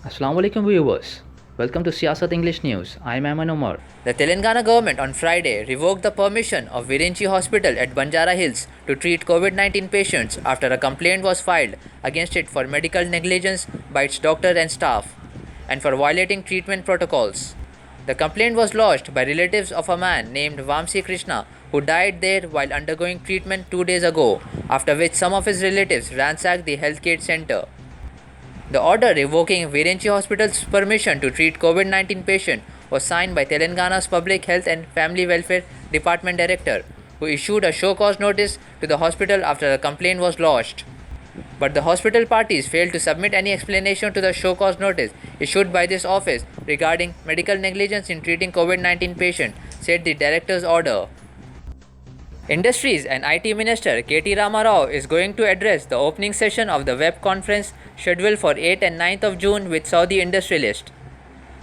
Assalamu alaikum viewers. Welcome to Siasat English News. I am Aman Omar. The Telangana government on Friday revoked the permission of Virinchi Hospital at Banjara Hills to treat COVID 19 patients after a complaint was filed against it for medical negligence by its doctor and staff and for violating treatment protocols. The complaint was lodged by relatives of a man named Vamsi Krishna who died there while undergoing treatment 2 days ago, after which some of his relatives ransacked the healthcare center. The order revoking Virinchi Hospital's permission to treat COVID 19 patient was signed by Telangana's Public Health and Family Welfare Department Director, who issued a show cause notice to the hospital after the complaint was lodged. But the hospital parties failed to submit any explanation to the show cause notice issued by this office regarding medical negligence in treating COVID 19 patient, said the director's order. Industries and IT Minister K.T. Ramarao is going to address the opening session of the web conference scheduled for 8th and 9th of June with Saudi industrialists.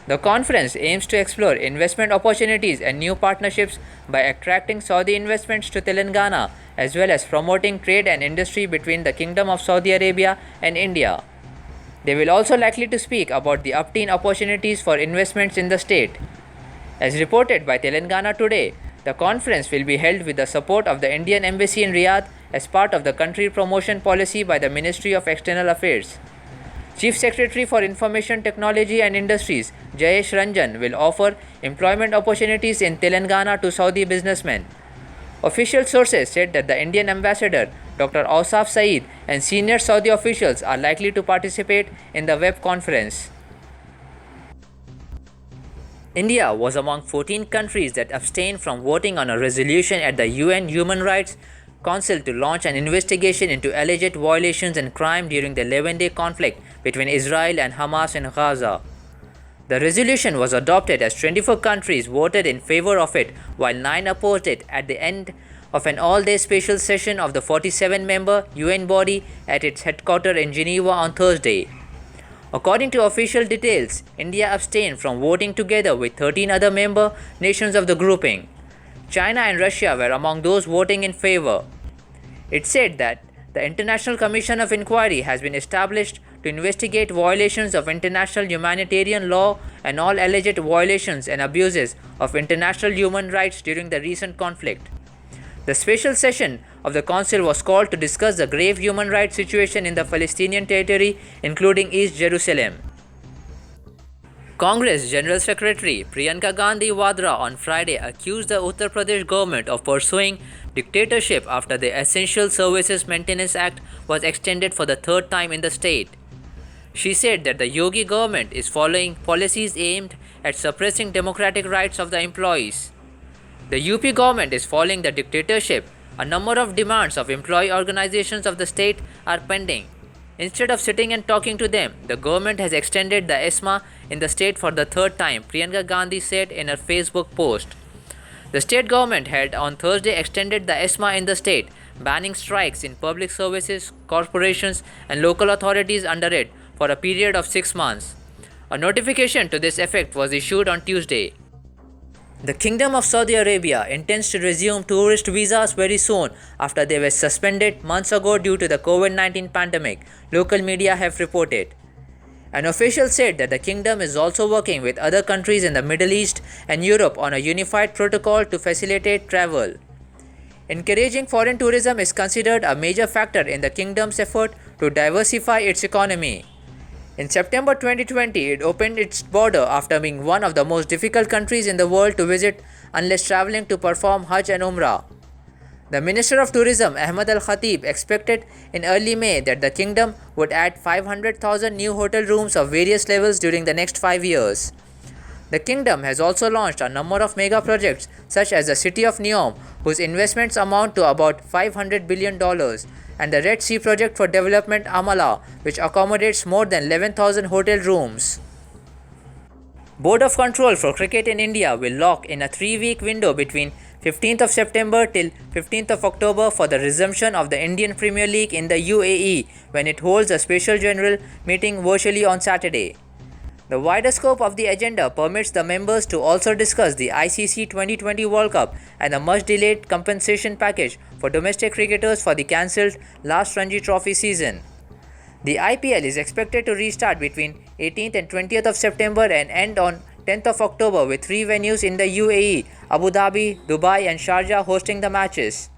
The conference aims to explore investment opportunities and new partnerships by attracting Saudi investments to Telangana, as well as promoting trade and industry between the Kingdom of Saudi Arabia and India. They will also likely to speak about the upteen opportunities for investments in the state. As reported by Telangana Today, the conference will be held with the support of the Indian Embassy in Riyadh as part of the country promotion policy by the Ministry of External Affairs. Chief Secretary for Information Technology and Industries, Jayesh Ranjan, will offer employment opportunities in Telangana to Saudi businessmen. Official sources said that the Indian ambassador, Dr. Awsaf Saeed, and senior Saudi officials are likely to participate in the web conference. India was among 14 countries that abstained from voting on a resolution at the UN Human Rights Council to launch an investigation into alleged violations and crime during the 11-day conflict between Israel and Hamas in Gaza. The resolution was adopted as 24 countries voted in favor of it, while 9 opposed it at the end of an all-day special session of the 47-member UN body at its headquarters in Geneva on Thursday. According to official details, India abstained from voting together with 13 other member nations of the grouping. China and Russia were among those voting in favor. It said that the International Commission of Inquiry has been established to investigate violations of international humanitarian law and all alleged violations and abuses of international human rights during the recent conflict. The special session of the Council was called to discuss the grave human rights situation in the Palestinian territory, including East Jerusalem. Congress General Secretary Priyanka Gandhi Vadra on Friday accused the Uttar Pradesh government of pursuing dictatorship after the Essential Services Maintenance Act was extended for the third time in the state. She said that the Yogi government is following policies aimed at suppressing democratic rights of the employees. The UP government is following the dictatorship. A number of demands of employee organizations of the state are pending. Instead of sitting and talking to them, the government has extended the ESMA in the state for the third time, Priyanka Gandhi said in her Facebook post. The state government had on Thursday extended the ESMA in the state, banning strikes in public services, corporations, and local authorities under it for a period of 6 months. A notification to this effect was issued on Tuesday. The Kingdom of Saudi Arabia intends to resume tourist visas very soon after they were suspended months ago due to the COVID 19 pandemic, local media have reported. An official said that the kingdom is also working with other countries in the Middle East and Europe on a unified protocol to facilitate travel. Encouraging foreign tourism is considered a major factor in the kingdom's effort to diversify its economy. In September 2020, it opened its border after being one of the most difficult countries in the world to visit unless traveling to perform Hajj and Umrah. The Minister of Tourism, Ahmad Al Khatib, expected in early May that the kingdom would add 500,000 new hotel rooms of various levels during the next 5 years. The kingdom has also launched a number of mega projects such as the City of Neom, whose investments amount to about $500 billion, and the Red Sea Project for Development Amala, which accommodates more than 11,000 hotel rooms. Board of Control for Cricket in India will lock in a 3-week window between 15th of September till 15th of October for the resumption of the Indian Premier League in the UAE when it holds a special general meeting virtually on Saturday. The wider scope of the agenda permits the members to also discuss the ICC 2020 World Cup and the much-delayed compensation package for domestic cricketers for the cancelled last Ranji Trophy season. The IPL is expected to restart between 18th and 20th of September and end on 10th of October with 3 venues in the UAE, Abu Dhabi, Dubai and Sharjah hosting the matches.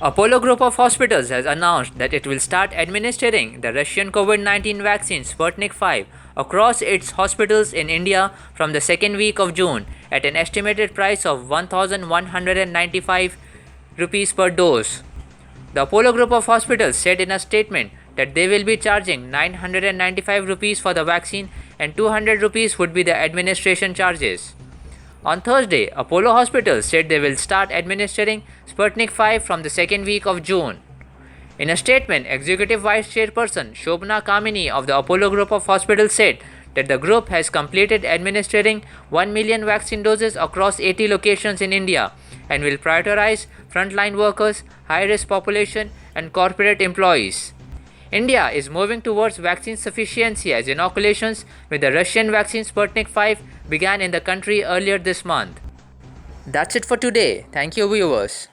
Apollo Group of Hospitals has announced that it will start administering the Russian COVID-19 vaccine Sputnik V across its hospitals in India from the second week of June at an estimated price of 1,195 rupees per dose. The Apollo Group of Hospitals said in a statement that they will be charging 995 rupees for the vaccine and 200 rupees would be the administration charges. On Thursday, Apollo Hospitals said they will start administering Sputnik V from the second week of June. In a statement, Executive Vice Chairperson Shobna Kamini of the Apollo Group of Hospitals said that the group has completed administering 1 million vaccine doses across 80 locations in India and will prioritize frontline workers, high-risk population and corporate employees. India is moving towards vaccine sufficiency as inoculations with the Russian vaccine Sputnik V began in the country earlier this month. That's it for today. Thank you, viewers.